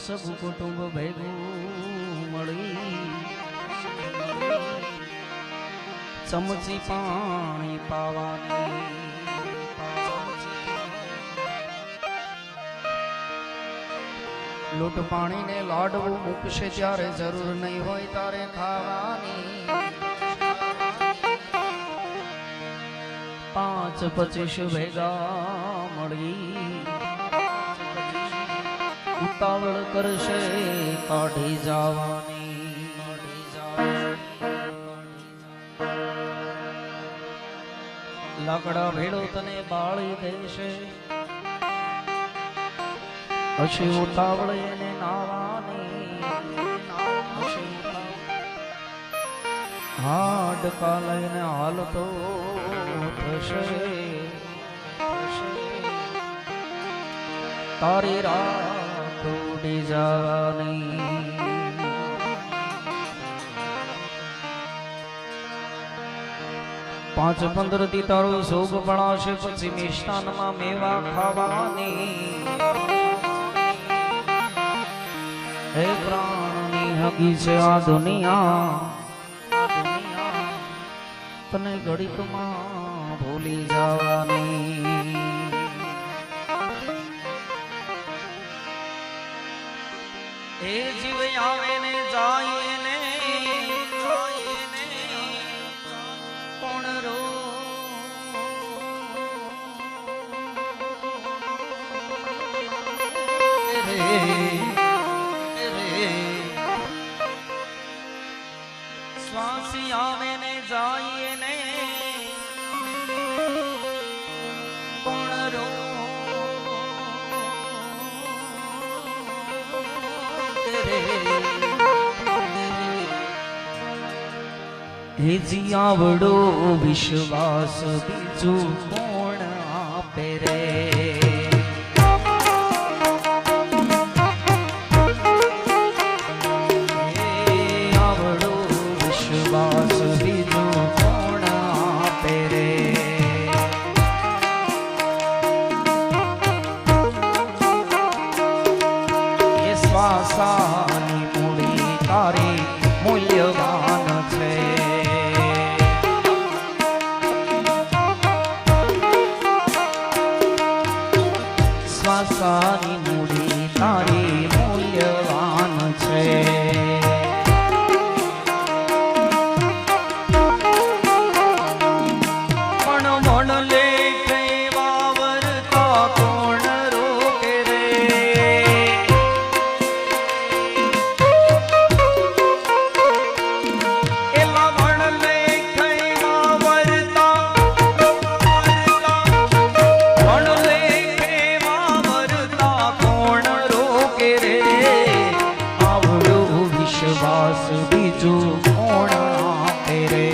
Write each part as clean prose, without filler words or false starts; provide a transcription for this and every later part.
સબ કુટુંબ ભેગું મળી ચમચી પાણી પાવાની લૂંટ પાણી ને લાડવું મૂકશે ત્યારે જરૂર નહીં હોય તારે ખાવાની 5-25 ભેગા મળી ઉતાવળ કરશે કાઢી જવાની લાકડા ભેડો તને બાળી દેશે પછી ઉતાવળ એને નાવાની હાડકા લઈને હાલતો થશે તારી રાત ઉડી જવાની 5-15 દી તારો શોભ પણાશે પછી મિષ્ટાનમાં મેવા ખાવાની હે પ્રાણની હકી છે આ દુનિયા તને ઘડીકમાં ભૂલી જવાની એ જીવ આવે ને જાય ને કોણ રો શ્વાસી આવે ને જાય ને કોણ રો હેજી આવડો વિશ્વાસ બીજું કોણ આપે રે આવડો વિશ્વાસ બીજું કોણ આપે રે એ શ્વાસાની મૂડી તારી મૂલ્યવાન છે શ્વાસાની મૂડી તારી મૂલ્યવાન છે પણ મન લે વાવરતા કોણ રોકે રે એલા મન લે વાવરતા મન લે વિશ્વાસ બીજું કોણ આપે રે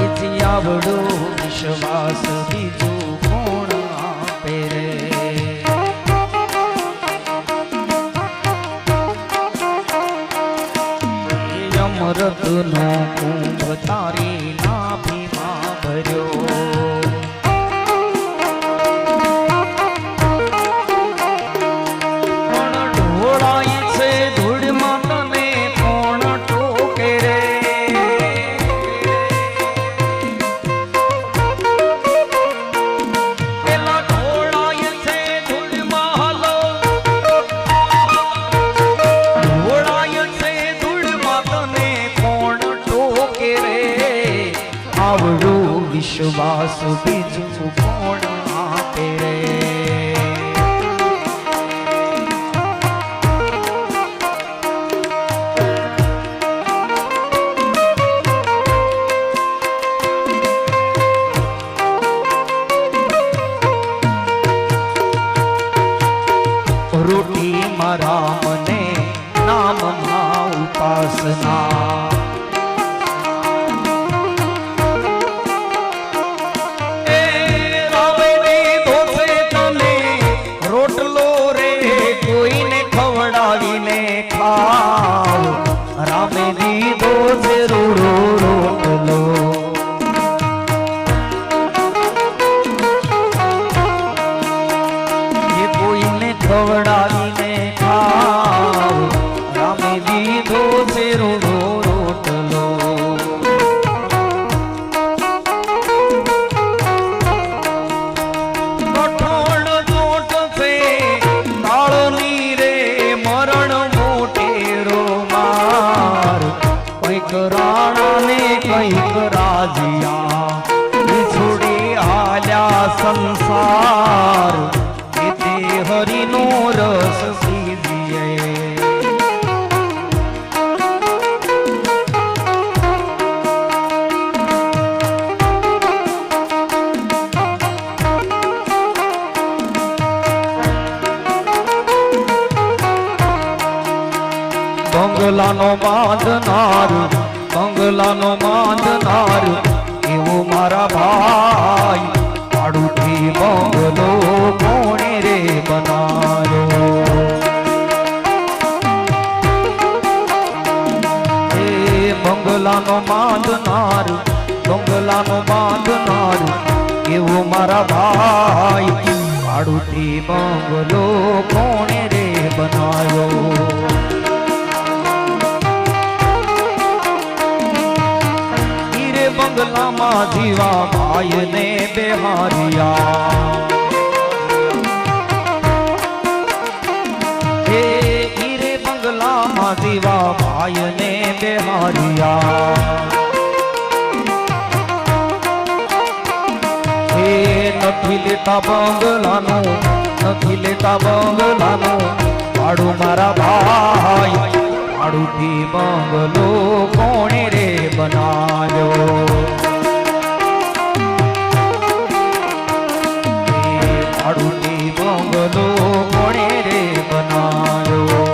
એથી આવડો વિશ્વાસ બીજું કોણ આપે રે અમૃતનો કુંભ તારી નાભીમાં ભર્યો આવડો વિશ્વાસ બીજું કોણ આપે રે રોટી મારા મને નામમાં ઉપાસના રાવણી ધોસે બંગલાનો બાંધનાર બંગલાનો બાંધનાર એવું મારા ભાઈ ભાડુથી બંગલો કોણે રે બનાયો બંગલાનો બાંધનાર બંગલાનો બાંધનાર એવું મારા ભાઈ ભાડુથી બંગલો કોણે રે બનાયો હીરે બંગલામાં જીવા ભાઈ ને બેહારિયા હે હીરે બંગલામાં જીવા ભાઈ ને બેહારિયા નથી લેતા બંગલાનું નથી લેતા બંગલાનું ભાડું મારા ભાઈ ભાડુથી બંગલો કોણે રે બનાવ્યો ભાડુથી બંગલો કોણે રે બનાવ્યો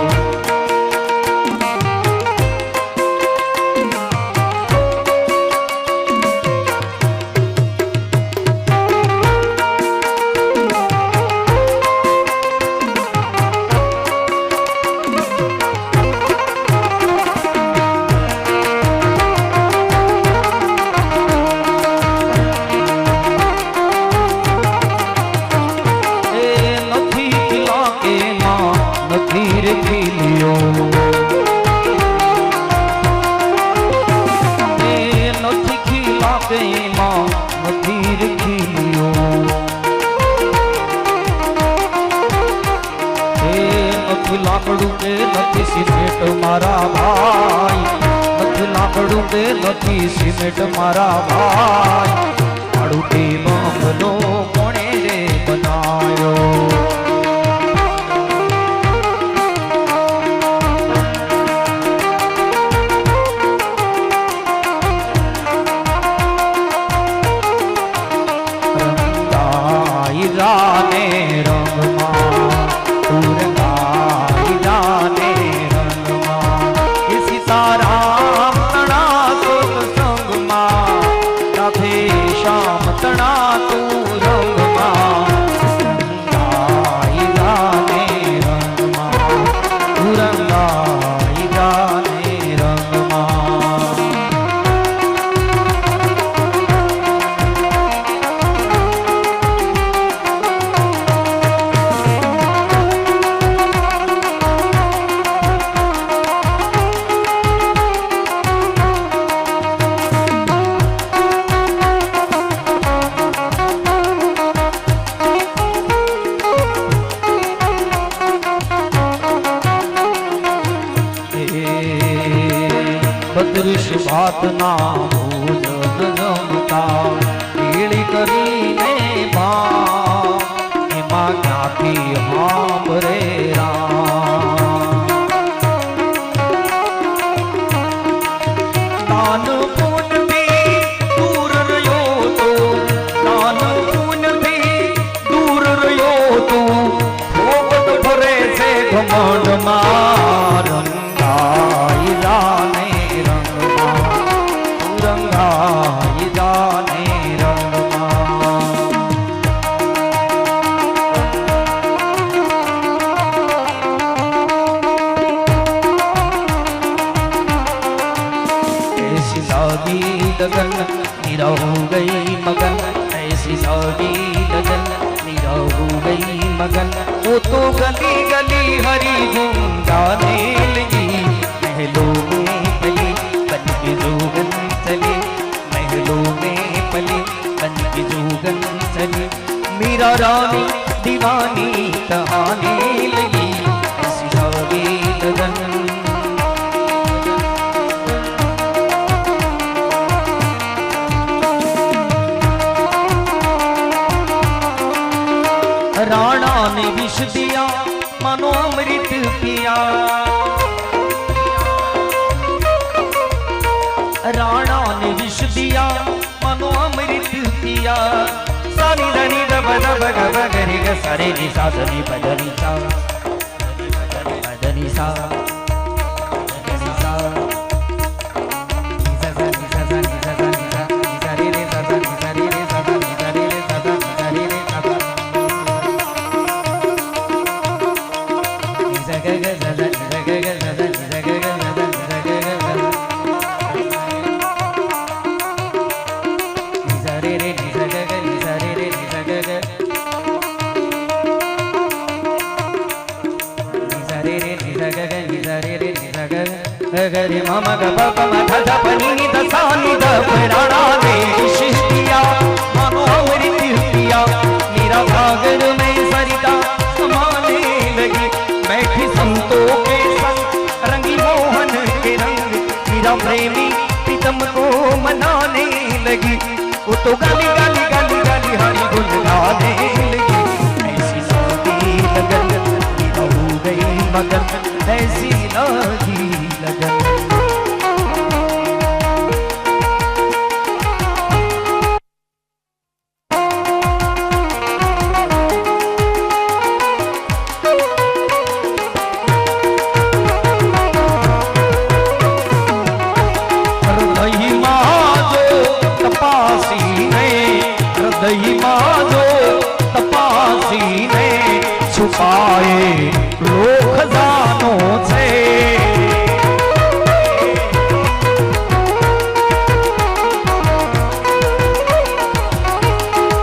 લાકડું કે નથી સિમેન્ટ મારા ભાઈ નથી લાકડું કે નથી સિમેન્ટ મારા ભાઈ ભાડુથી બંગલો કોણે રે બનાયો રાને રંગમાં બદ્રિશ ભાતના ભોજન જમતા પીળી કરીને ભા એમાં ક્યાંથી હાંભરે દાન પુણ્યથી દૂર રહ્યો તો દાન પુણ્યથી દૂર રહ્યો તો ફોગટ ભરે છે ઘમંડમાં રંગાઈ રાને રંગાઈ જાને રંગમાં ऐसी लागी लगन मेरा हो गई मगन ऐसी लागी लगन मेरा हो गई मगन वो तो गली गली हरी घूम गाने लगी महलों में पली बन के जोगन चली महलों में पली बन के जोगन चली मीरा रानी दीवानी कहाने लगी ऐसी लागी लगन राणा ने विष दिया मानो अमृत पिया राणा ने विष दिया मानो अमृत पिया सानी धनी दब दब गब गरी ग सारे नि सा धनी पधनी सा पधनी सा पधनी सा गरे मम ग प प म ध ध प नि नि ध सा नि ध प रा रा रे शिष्टिया मानो हमारी तीर्थिया मेरा सागर में सरिता समाने लगी बैठी संतों के संग रंगी मोहन के रंग मेरा प्रेमी प्रीतम को मनाने लगी वो तो गाली गाली गाली गाली हरि गुण गाने लगी ऐसी लगी लगन मेरा हो गई मगन ऐसी लगी लगन छुपाए लोग खजानों से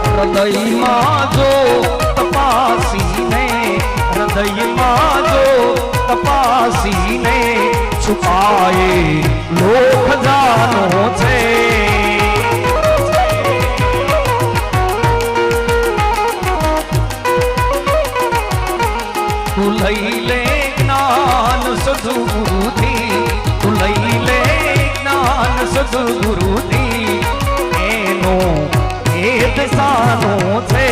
हृदय माजो तपासी ने हृदय माजो तपासी ने छुपाए लोग खजानों से तू लैले ज्ञान सद्गुरु थी तू लैले ज्ञान सद्गुरु थी एनो एक सानों से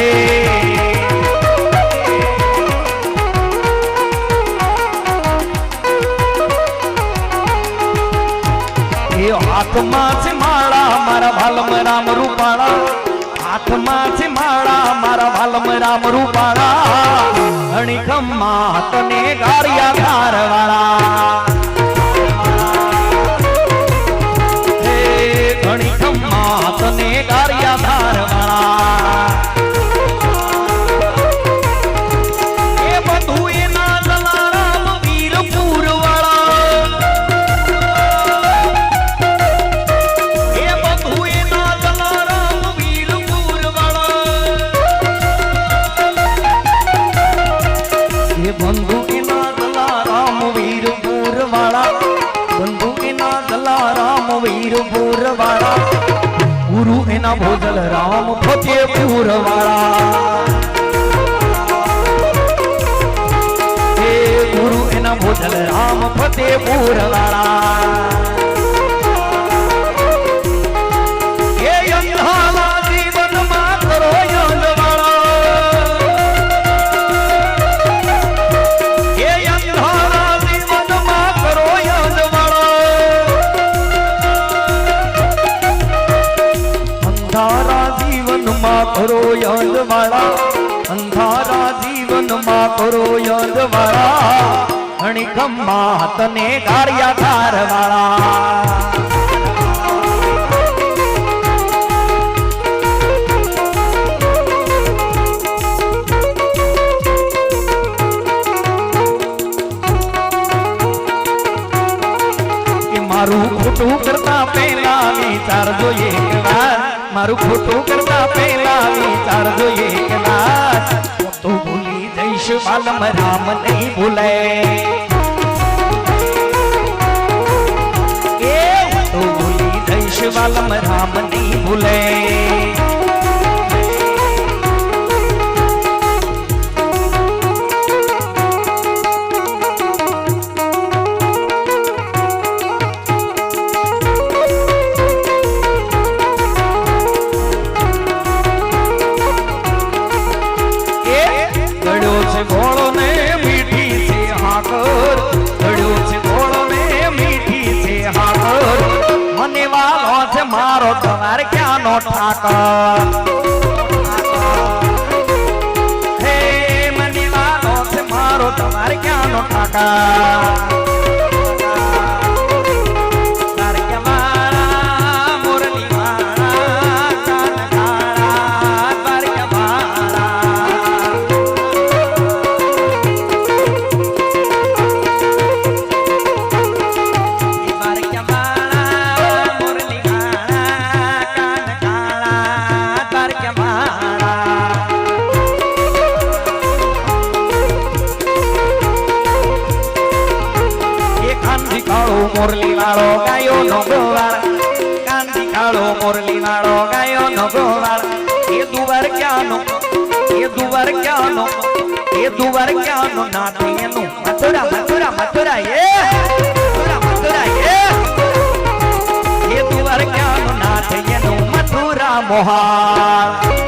ये हाथमा से माड़ा मारा भालम राम रूपाड़ा हाथमा से माड़ा मारा भालम राम रूपाड़ा अणिखम्मा तने गारिया धारवाड़ा हे अणिखम्मा तने गारिया धारवाड़ा ए बंधुए ना जलाराम वीरपुर वाला ए बंधुए ना जलाराम वीरपुर वाला बंधु के ना दला राम वीरपुर वाला बंधु के ना दला राम वीरपुर वाला गुरु के ना भोजल राम फतेहपुर वाला हे गुरु के ना भोजल राम फतेहपुर वाला हे अंधाला जीवन मा करो यंग वाला अंधारा जीवन मां करो याद वाला अंधारा जीवन मां करो याद वाला अणिखम्मा तने गारिया धार वाला मारू खोटू करता पहला विचार जो एक बार मारू खोटू करता पहला विचार जो एक बार तो भूली जैश बालम राम नहीं भूले तो भूली जैश बालम राम नहीं भूले मारो तुम्हारे क्या नो ठाका हे मनी वालों से मारो तुम्हारे क्या नो ठाका મુરલી વાળો ગાયો નો ગોવાળ કાંદી કાળો મુરલી વાળો ગાયો નો ગોવાળ એ દુવાર ક્યાંનો એ દુવાર ક્યાંનો એ દુવાર ક્યાંનો નાથ એનું મથુરા મથુરા મથુરા એ મથુરા મથુરા એ દુવાર ક્યાંનો નાથ એનું મથુરા મોહાળ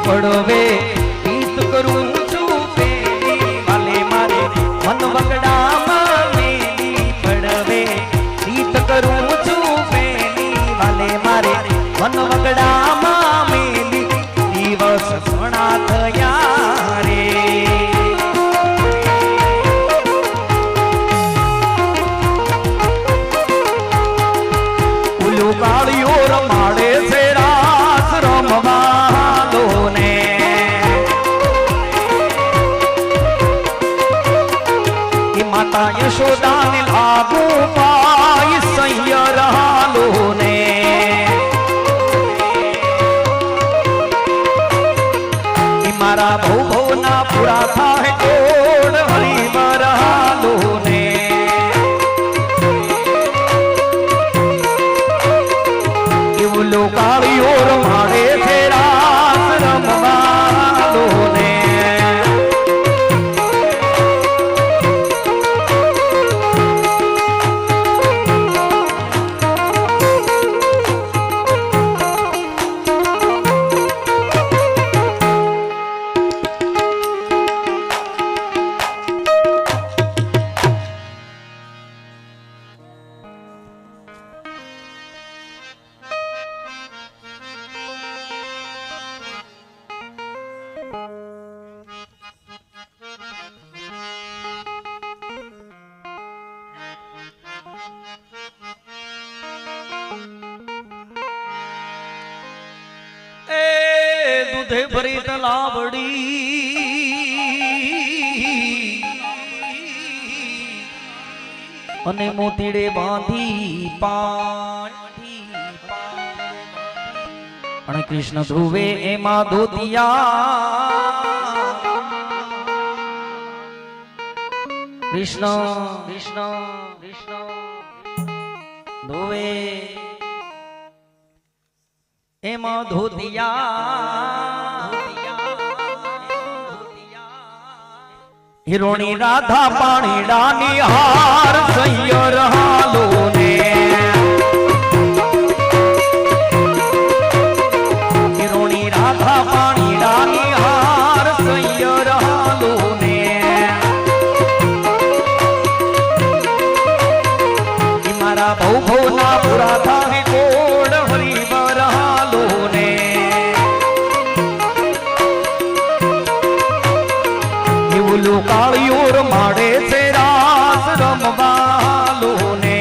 પડવે ગીત કરું છું પેલી વાલે મારે મન વગડામાં મેલી પડવે ગીત કરું છું પેલી વાલે મારે મન વગડામાં મેલી દિવસ ઘણા થયા રે ઉલું કાળિયો રમાડે છે રાસ રમવા માતા યશોદાને લાગુ પાય સૈયર હાલો ને મારા ભવ ભવના પૂરા થાય કોડ હરિવર હાલો ને એવું લોકાળીઓ રમાડે છે રાસ રમવા હાલો ને દૂધે ભરી તલાવડી અને મોતીડે બાંધી પાણી અને કૃષ્ણ ધ્રુવે એમાં ધોતિયા કૃષ્ણ કૃષ્ણ કૃષ્ણ ધ્રુવે એમાં ધોતિયા હિરોણી રાધા પાણીડાની હાર સૈયર હાલો ને હિરોણી રાધા પાણીડાની હાર સૈયર હાલો ને મારા ભવ ભવના પૂરા થાય કોડ હરિવર હાલો ને કાળિયો રમાડે છે રાસ રમવા હાલો ને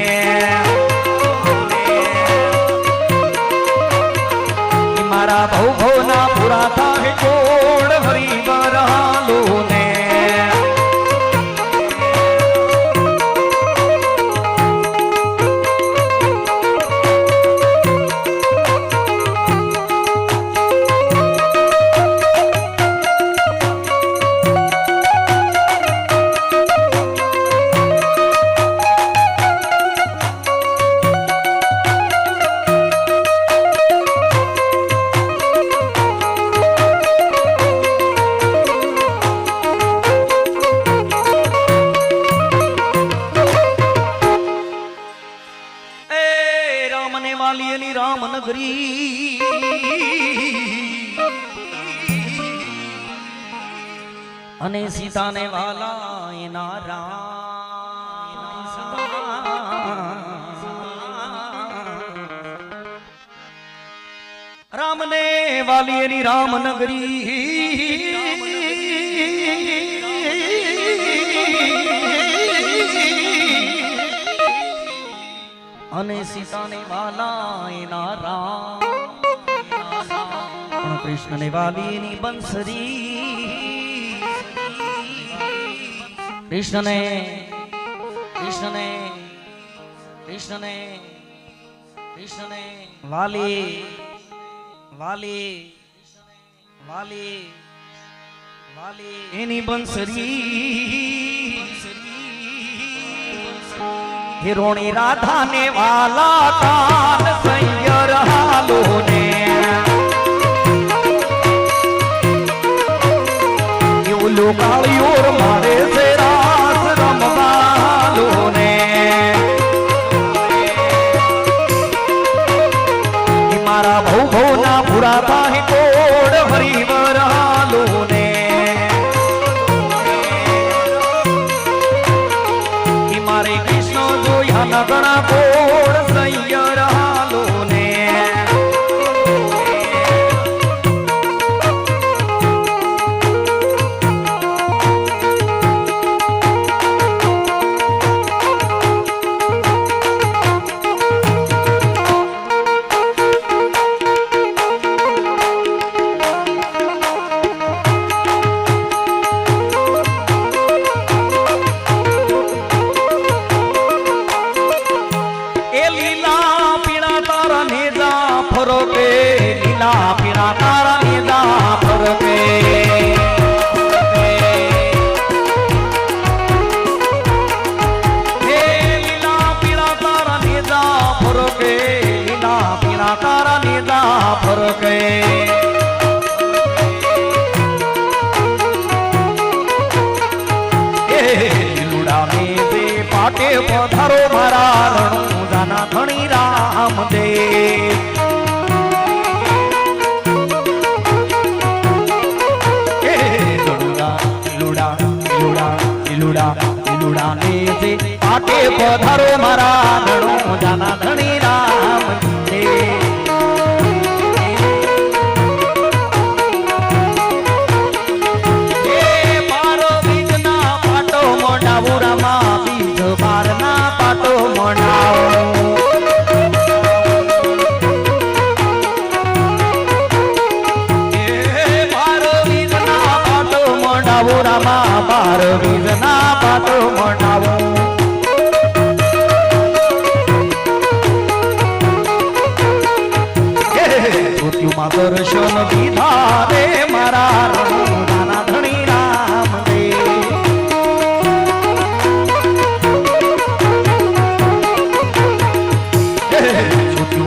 મારા ભવ ભવના પૂરા થાય કોડ હરિવર હાલો ને રામનગરી અને સીતાને વાલા એના રામને વાલી એની રામનગરી અને સીતાને વાલા એના રામ પણ કૃષ્ણને વાલી એની બંસરી કૃષ્ણને कृष्ण ने कृष्ण ने कृष्ण ने वाली वाली वाली वाली एनी बंसरी हिरोणी राधा ने वाला कान सैयर हालो ने यो कालियोर मारे से रास रमवालो ने मारा भौ भौ ना बुरा थाहे कोड हरिवर हालो ने मारे कृष्ण जो यहाँ गणा कोड सैयर हालो ने लीला पीड़ा तारा निदा फरके लीला पीड़ा तारा निदा फरके लीला पीड़ा तारा निदा फरके लुड़ा में दे पाटे पधारो मारा रणु जाना धनी राम दे लुड़ा ने से पाटे पधारो मारा रणो जाना धनी राम दे मारो बीज ना पाटो मोडाऊ रामा बीज बार ना पाटो मोडाऊ रामा बार बीज ना पाटो मोडावो मा दर्शन दीधा रे मारा रणुदाना धनी राम दे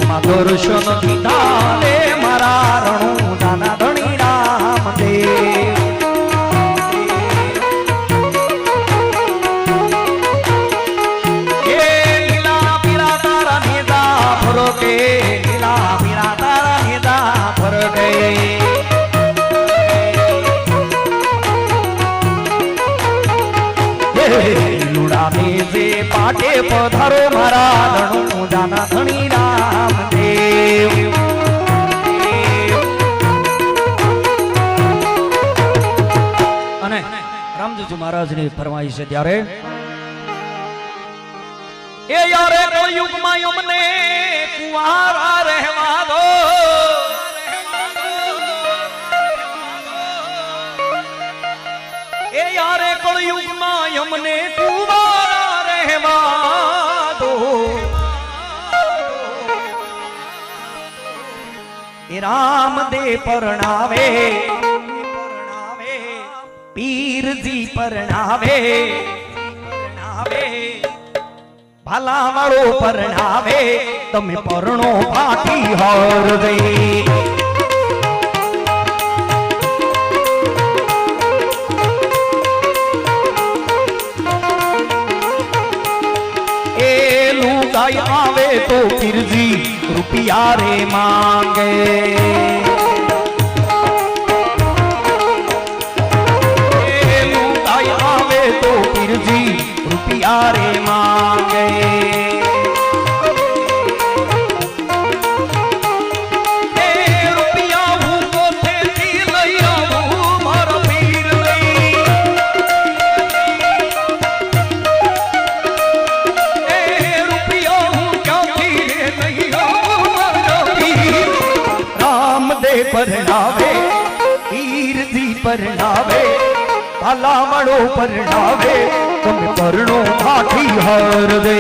मा दर्शन दीधा रे मारा रणुदाना धनी राम दे फरके लीला पीड़ा तारा निदा फरके लुड़ा ने से पाटे पधारो मारा रणु जाना धनी राम देव અને રામજી મહારાજની ફરમાઈશ છે ત્યારે ए यारे को युग में यमने कुंवारा रहवा दो ए यारे को युग में यमने कुंवारा रहवा दो ए राम दे परणावे पीर जी परणावे भाला वालो परणावे तमे परणो फाटी हर दे ए लुगाई आवे तो फिर जी रुपया रे मांगे ए लुगाई आवे तो फिर जी रुपया रे मांगे रुपया हूँ को थे लैया हूँ मार पीर रुपया हूँ क्या थी लैया मार पीर राम दे परणावे पीर जी परणावे ભલામણો પરણાવે તમે પરણો ભાઠી હર દે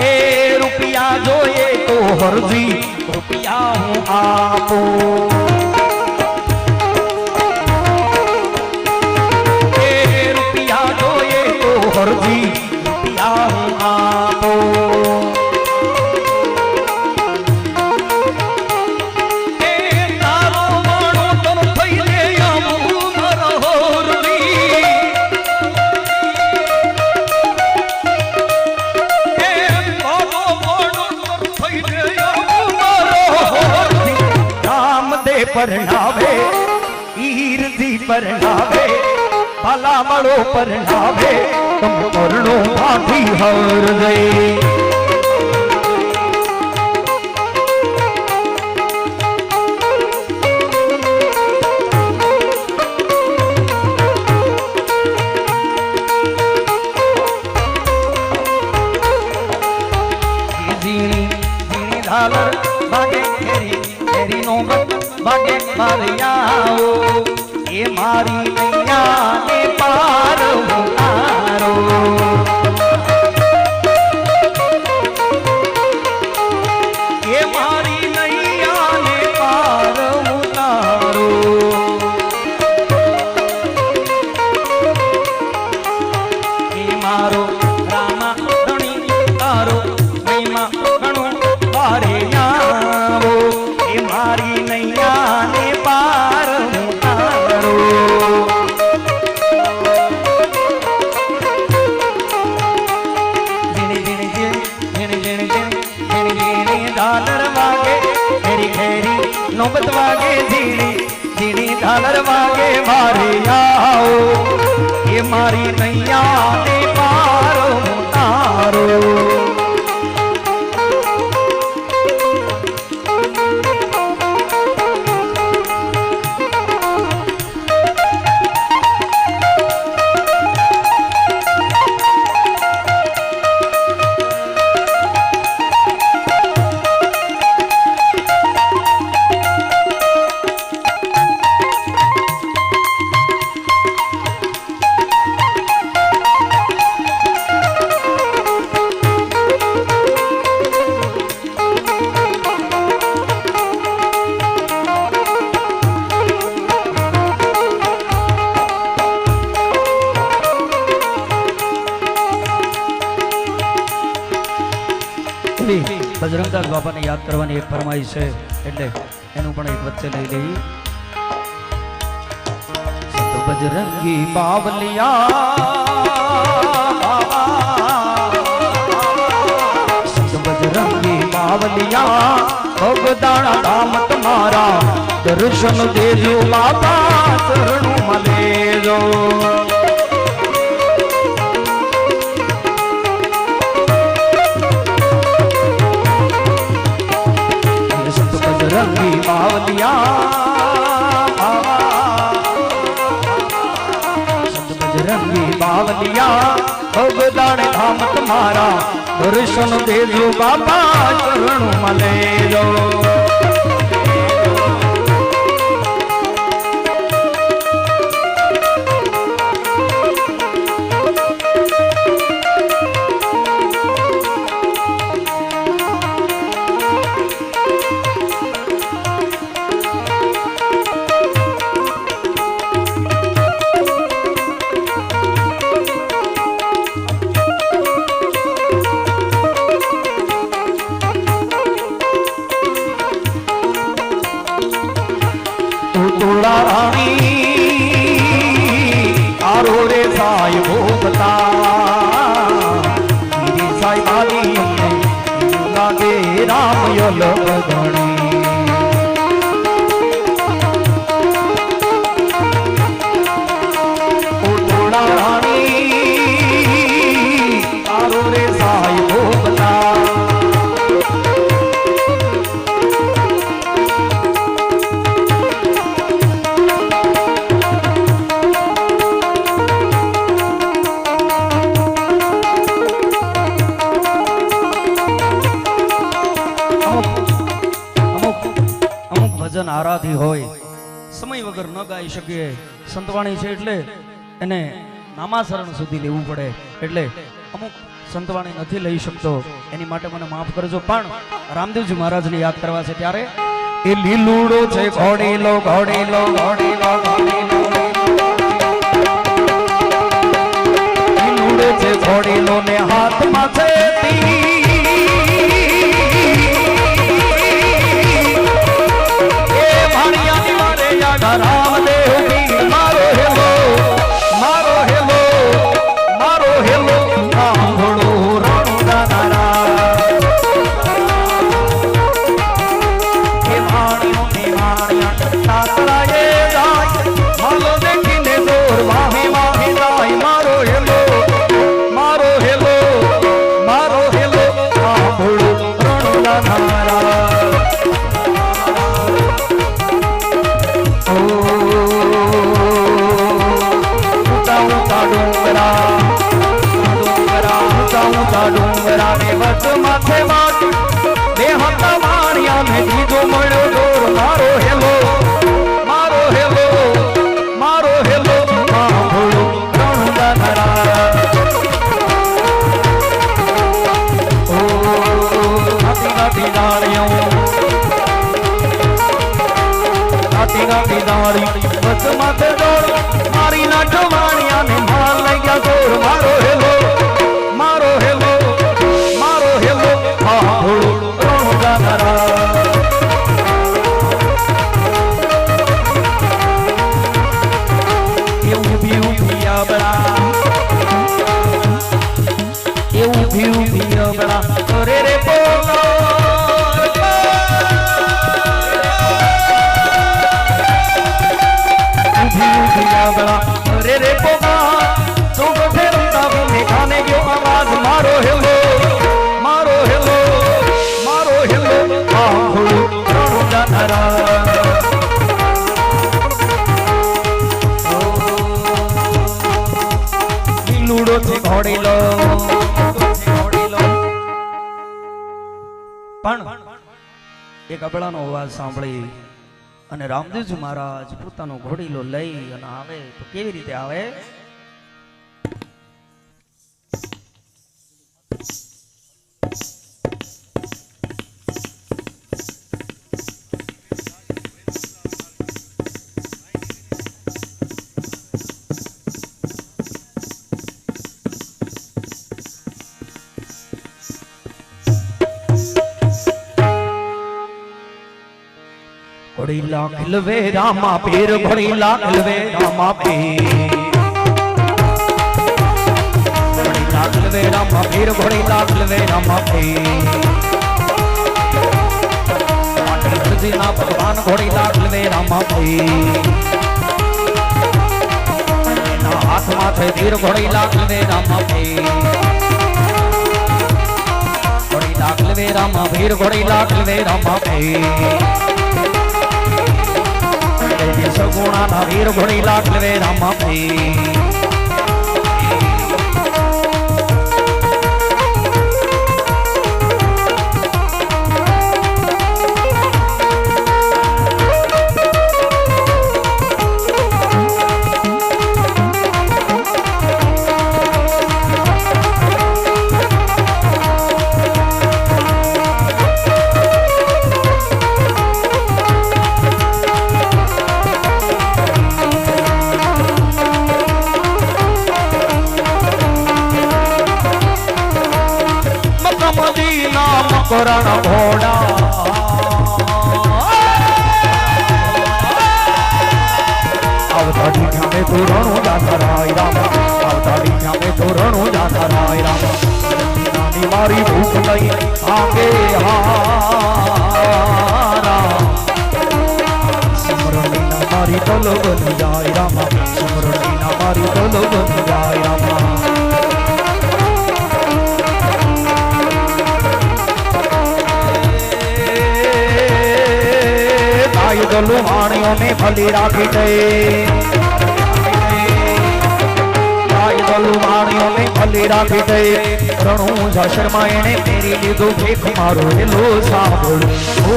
એ રૂપિયા જોઈએ તો હરજી રૂપિયા હું આપું હરજી રૂપિયા હું આપો એ તારો માણો તમ થઈને આવું મારો હરજી એ તારો માણો તમ થઈને આવું મારો હરજી રામદે પરણાવે ઈરજી પરણાવે ભલામણો પરણાવે તમ પરણો ભાઠી હર દે ઝીણી ઝાલર ભાગે ઘેરી ઘેરી નો ભાગે મારિયાઓ એ મારી નૈયા ને પાર ઉતારો એ મારી નૈયા ને પાર ઉતારો એ મારો રામા ધણી તારો મહિમા ઘણો પારે આવો એ મારી નૈયા ને પાર ઉતારો ઝાલર વાગે ઘેરી ઘેરી નોબત વાગે ઝીણી ઝીણી ઝાલર વાગે મારે આવો એ મારી નૈયા ને પાર ઉતારો બજરંગદાસ બાપાને યાદ કરવાની એક ફરમાઈશ છે એટલે એનું પણ એક વચ્ચે લઈ લઈ સંત બજરંગી બાવલિયા સંત બજરંગી બાવલિયા ભગદાણા ધામ તમારા દર્શન દેજો બાપા ચરણોમાં લેજો રંગી બાવલિયા સંત બજરંગી બાવલિયા ભગદાણ ધામ તમારા દર્શન દેજો બાપા ચરણોમાં લેજો આપણાથી હોય સમય વગર ન ગાઈ શકીએ સંતવાણી છે એટલે એને નામાસરણ સુધી લેવું પડે એટલે અમુક સંતવાણી નથી લઈ શકતો એની માટે મને માફ કરજો પણ રામદેવજી મહારાજને યાદ કરવા છે ત્યારે એ લીલુડો છે ઘોડીલો ઘોડીલો ઘોડીલો ઘોડીલો લીલુડો છે ઘોડીલો ને હાથમાં છે રામદેવ મારો હેલો મારો હેલો મારો હેલો સાંભળો રણુદાના કે વાણિયો ને વાણિયા તાતરાએ જાય માલો દેખીને દોર વાહે વાહે જાય મારો હેલો મારો હેલો મારો હેલો સાંભળો રણુદાના ડુંગરા ને વચ માથે વાટી બે હતા વાણિયા ને દીધો મળ્યો દોર મારો હેલો મારો હેલો મારો હેલો સાંભળો રણુદાના ઓ ગાતી ગાતી ડાળીઓ ગાતી ગાતી ડાળી વચ માથે દોડ મારી નાઠ વાણિયા ને માર લઈ ગયા દોર મારો હેલો મારો હેલો મારો હેલો સાંભળો રણુદાના એવું ભી અબળા એવું ભી અબળા અરે રે બોલો અરે રે પોગા તો ફેરતા ભૂમિ ખાને ગયો આવાજ મારો હેલો મારો હેલો મારો હેલો સાંભળો રણુદાના લીલુડો થી ઘોડીલો પણ એક અબળાનો અવાજ સાંભળી અને રામદેવજી મહારાજ પોતાનો ઘોડીલો લઈ અને આવે તો કેવી રીતે આવે ઘોડી લાખ લવે રામા પીર ઘોડી લાખ લવે રામા પીર ઘોડી લાખ લવે રામા પીર ઘોડી લાખ લવે રામા પીર માટી ના ભગવાન ઘોડી લાખ લવે રામા પીર એના હાથમાં છે તીર ઘોડી લાખ લવે રામા પીર ઘોડી લાખ લવે રામા પીર ઘોડી લાખ લવે રામા પીર સગુણા ના વીર ઘોડી લાખ લવે રામા પીર કરણ ઘોડા આવતાડી ઠામે તો રણો જાતા રાય રામ આવતાડી ઠામે તો રણો જાતા રાય રામ નાની મારી ભૂખ લઈ આગે હારા સમરણી ના મારી તલ બન જાય રામ સમરણી ના મારી તલ બન જાય રામ ગલું વાણીઓને ભલી રાખી દે ગલું વાણીઓને ભલે રાખી દે રણું જા શર્મા એને મેરી લીધો ભેખ મારો હેલો સાંભળ ઓ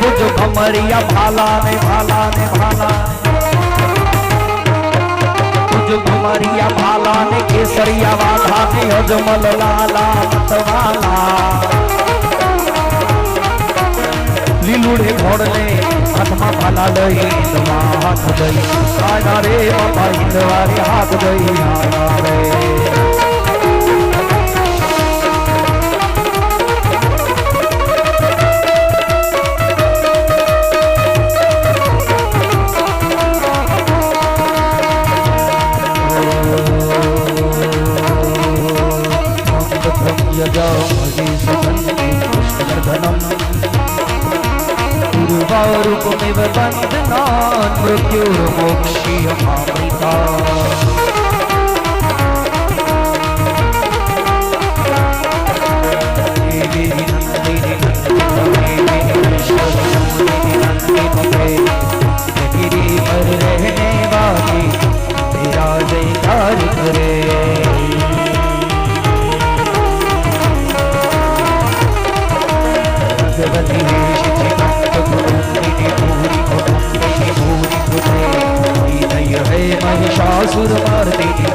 ભુજ ભમરિયા ભાલા ને ભાલા ને ભાલા ભમરિયા ભાલા ને કેસરિયા વાધા ને અજમલ લાલા મતવાલા લીલુડે ઘોડને હાથમાં ભાલા લઈ હાથ દઈ આના રે બાપા હિંદવારી હાથ દઈ આના રે रूपमेव बंधनान् मृत्युर्मोक्षीयमामृता देवी नंदिनी गिरी पर रहने वाली तेरा जयकार करे महिषासुर मर्दिनी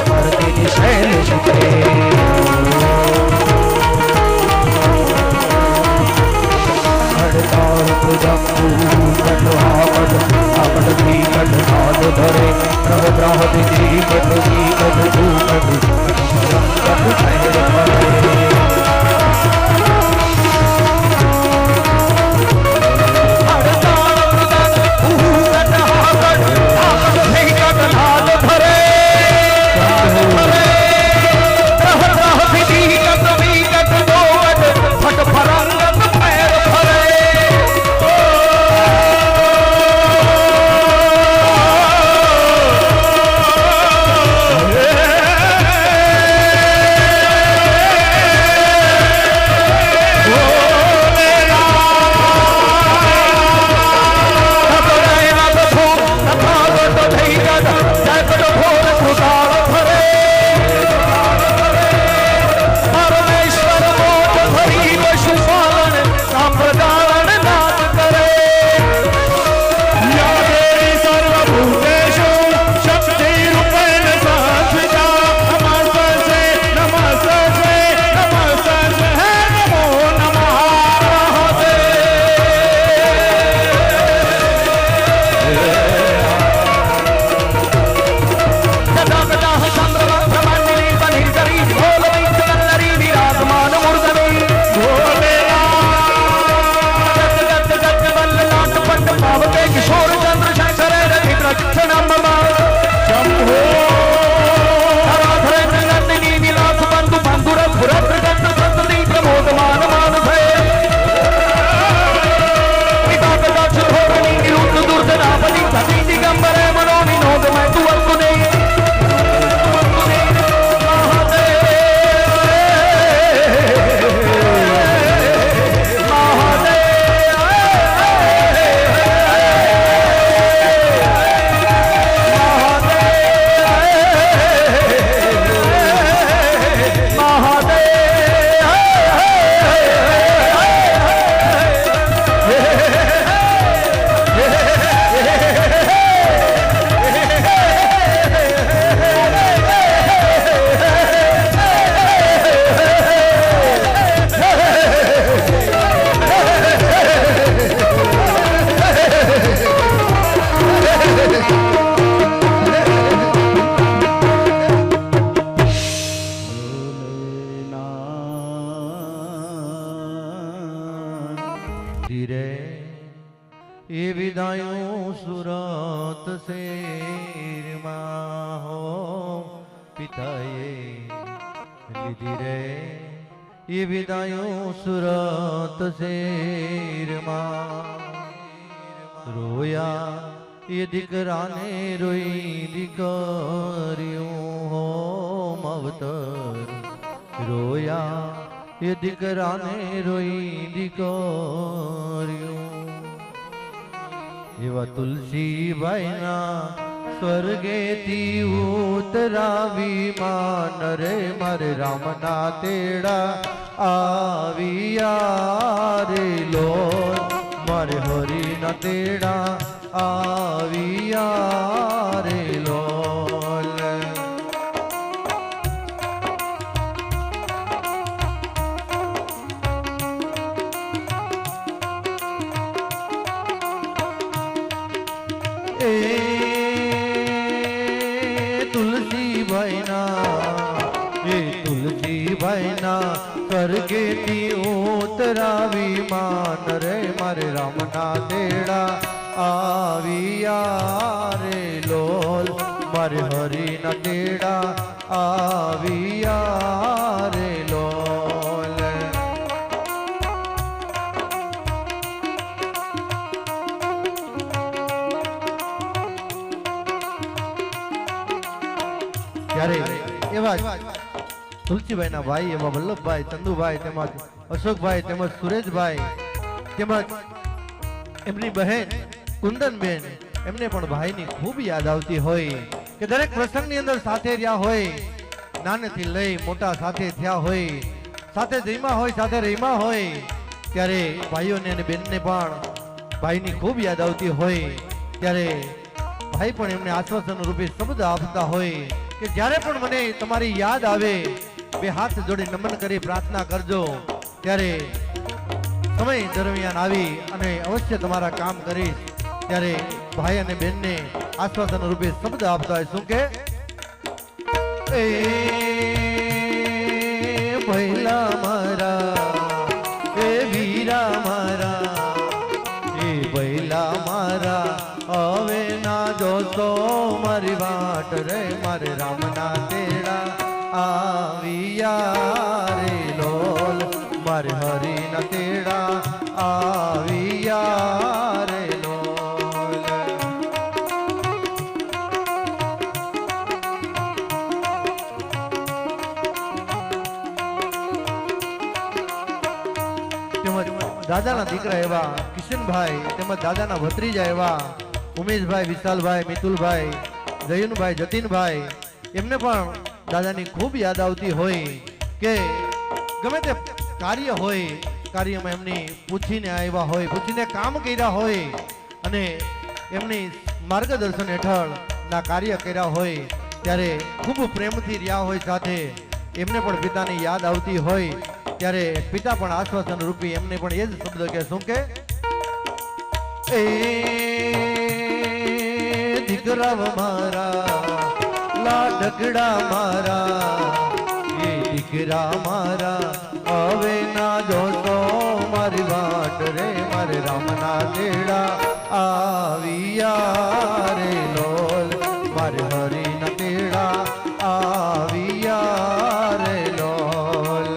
मर्दिनी शैल शुक्रे हड़ताल प्रजम्बू कटहापट आपट भी कटनाद धरे प्रभ ग्राह विधि कट भी कट धू कट कट शैल परे ये विदायों सुरत शेर रोया ये दिकराने रोई दिकारियों हो मवतर रोया એ દીકરાને રોઈ દીકર્યું એવા તુલસીભાઈના સ્વર્ગેથી ઉતરાવી માન રે મારે રામના તેડા આવ્યા રે લો મારે હરિના તેડા આવ્યા રે લોલ તુલસીભાઈના સ્વર્ગેથી ઉતરાવી માન રે મારે રામના તેડા આવ્યા રે લોલ મારે હરિના તેડા આવ્યા રે લોલ ત્યારે એવા તુલસીભાઈ ના ભાઈ એવા વલ્લભભાઈ ચંદુભાઈ તેમજ અશોકભાઈ તેમજ સુરેશભાઈ તેમજ એમની બહેન કુંદનબેન એમને પણ ભાઈની ખૂબ યાદ આવતી હોય કે દરેક પ્રસંગની અંદર સાથે રહ્યા હોય નાનેથી લઈ મોટા સાથે થયા હોય સાથે જઈમાં હોય સાથે રહીમાં હોય ત્યારે ભાઈઓને અને બેનને પણ ભાઈની ખૂબ યાદ આવતી હોય ત્યારે ભાઈ પણ એમને આશ્વાસન રૂપે શબ્દ આપતા હોય કે જ્યારે પણ મને તમારી યાદ આવે બે હાથ જોડી નમન કરી પ્રાર્થના કરજો ત્યારે સમય દરમિયાન આવી અને અવશ્ય તમારા કામ કરીશ ત્યારે ભાઈ અને બેનને આશ્વાસન રૂપે શબ્દ આપતા હોય શું કે એ ભૈલા મારા એ વીરા મારા એ ભૈલા મારા હવે ના જોશો મારી વાટ રે મારે રામના તેડા આવ્યા રે લોલ મારે હરિના તેડા આવ્યા રે લોલ તેમજ દાદાના દીકરા એવા કિશનભાઈ તેમજ દાદાના ભત્રીજા એવા ઉમેશભાઈ વિશાલભાઈ મિતુલભાઈ જયનભાઈ જતીનભાઈ એમને પણ દાદાની ખૂબ યાદ આવતી હોય કે ગમે તે કાર્ય હોય કાર્યમાં એમની પૂછીને આવ્યા હોય પૂછીને કામ કર્યા હોય અને એમની માર્ગદર્શન હેઠળ ના કાર્ય કર્યા હોય ત્યારે ખૂબ પ્રેમથી રહ્યા હોય સાથે એમને પણ પિતાની યાદ આવતી હોય ત્યારે પિતા પણ આશ્વાસન રૂપી એમને પણ એ જ શબ્દ કે શું કે એ દીકરા મારા લાડકડા મારા એ દીકરા મારા હવે ના જોતો મારી વાટ રે મારે રામના તેડા આવ્યા રે લોલ મારે હરિના તેડા આવ્યા રે લોલ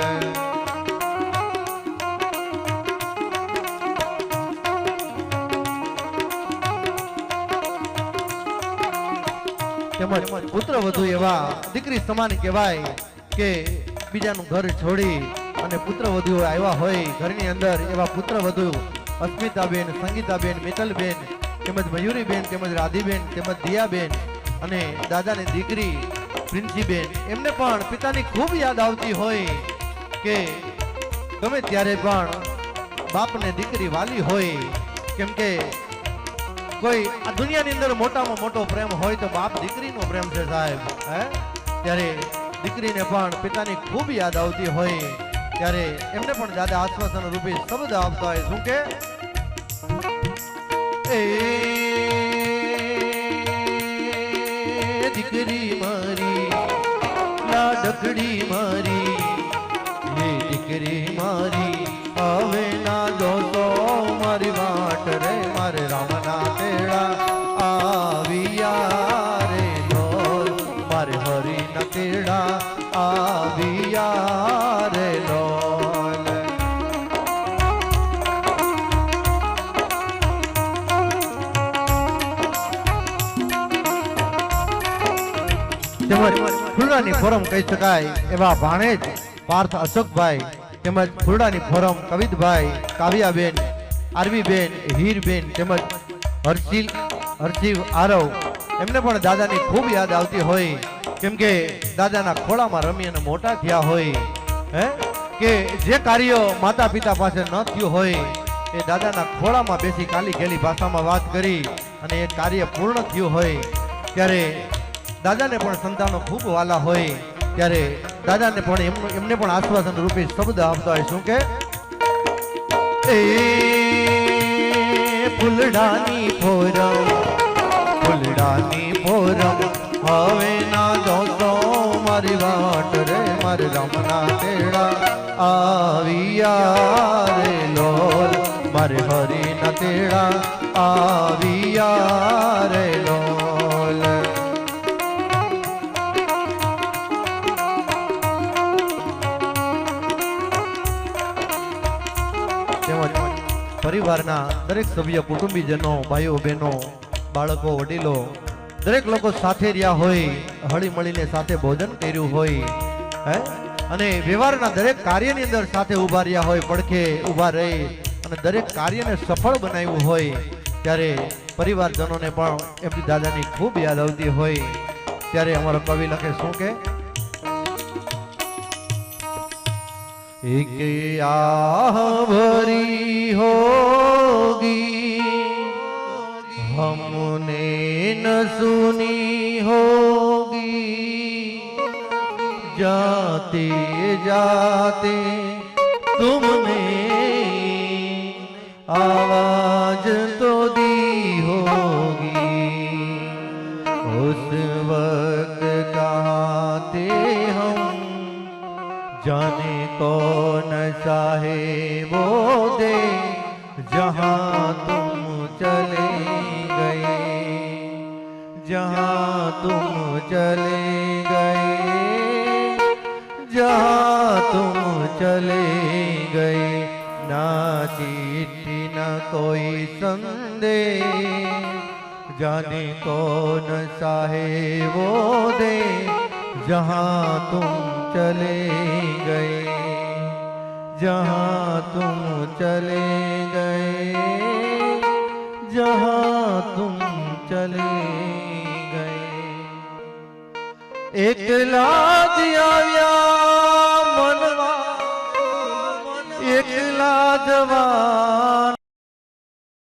તેમજ પુત્ર વધુ એવા દીકરી સમાન કહેવાય કે બીજાનું ઘર છોડી અને પુત્ર વધુ આવ્યા હોય ઘરની અંદર એવા પુત્ર વધુ અસ્મિતાબેન, સંગીતાબેન, મિત્તલબેન તેમજ મયુરીબેન તેમજ રાધીબેન તેમજ દિયાબેન અને દાદાની દીકરી પ્રિન્સીબેન એમને પણ પિતાની ખૂબ યાદ આવતી હોય કે ગમે ત્યારે પણ બાપને દીકરી વાલી હોય કેમ કે કોઈ આ દુનિયાની અંદર મોટામાં મોટો પ્રેમ હોય તો બાપ દીકરીનો પ્રેમ છે સાહેબ હે ત્યારે દીકરીને પણ પિતાની ખૂબ યાદ આવતી હોય ત્યારે એમને પણ દાદા આશ્વાસન રૂપે શબ્દ આપતા હોય શું કે એ દીકરી મારી લાડકડી મારી એ દીકરી મારી હવે ના જોતો મારી વાટ રે મારે રામના તેડા આવ્યા રે લોલ મારે હરિના તેડા આવ્યા રે લોલ તેમજ ખુલ્લાની ફોરમ કહી શકાય એવા ભાણેજ પાર્થ અશોકભાઈ તેમજ ફુરડાની ફોરમ કવિતભાઈ, કાવ્યાબેન, આરવીબેન, હીરબેન તેમજ હર્ષિવ આરવ એમને પણ દાદાની ખૂબ યાદ આવતી હોય, કેમ કે દાદાના ખોળામાં રમી અને મોટા થયા હોય, કે જે કાર્ય માતા પિતા પાસે ન થયું હોય એ દાદાના ખોળામાં બેસી કાલી ગેલી ભાષામાં વાત કરી અને એ કાર્ય પૂર્ણ થયું હોય, ત્યારે દાદાને પણ સંતાનો ખૂબ વાલા હોય, ત્યારે દાદાને પણ એમને પણ આશ્વાસન રૂપી શબ્દ આપતા હોય. શું કે એ ફૂલડાની ફોરમ, ફૂલડાની ફોરમ હવે ના જોતો મારી વાટ રે, મારી રમના તેડા આવ્યા રે લોલ, મારે હરી ના તેડા આવ્યા રે લોલ. તેમજ પરિવારના દરેક સભ્ય, કુટુંબીજનો, ભાઈઓ બહેનો, બાળકો, વડીલો દરેક લોકો સાથે રહ્યા હોય, હળી મળીને સાથે ભોજન કર્યું હોય, અને વ્યવહારના દરેક કાર્યની અંદર સાથે ઊભા રહ્યા હોય, પડખે ઊભા રહી અને દરેક કાર્યને સફળ બનાવ્યું હોય, ત્યારે પરિવારજનોને પણ એમની દાદાની ખૂબ યાદ આવતી હોય. ત્યારે અમારો કવિ લખે શું કે एक आह भरी होगी हमने न सुनी होगी, जाते जाते तुमने आवाज तो दी होगी, उस वक्त कहाँ थे हम जाने कौन चाहे वो दे, जहाँ तुम चले गए, जहाँ तुम चले गए, जहाँ तुम चले गए, ना चिट्ठी ना कोई संदेश, जाने कौन चाहे वो दे, जहाँ तुम चले गए, जहाँ तुम चले गए, जहाँ तुम चले गए. એકલા જ આવ્યા મનવા, એકલા જવા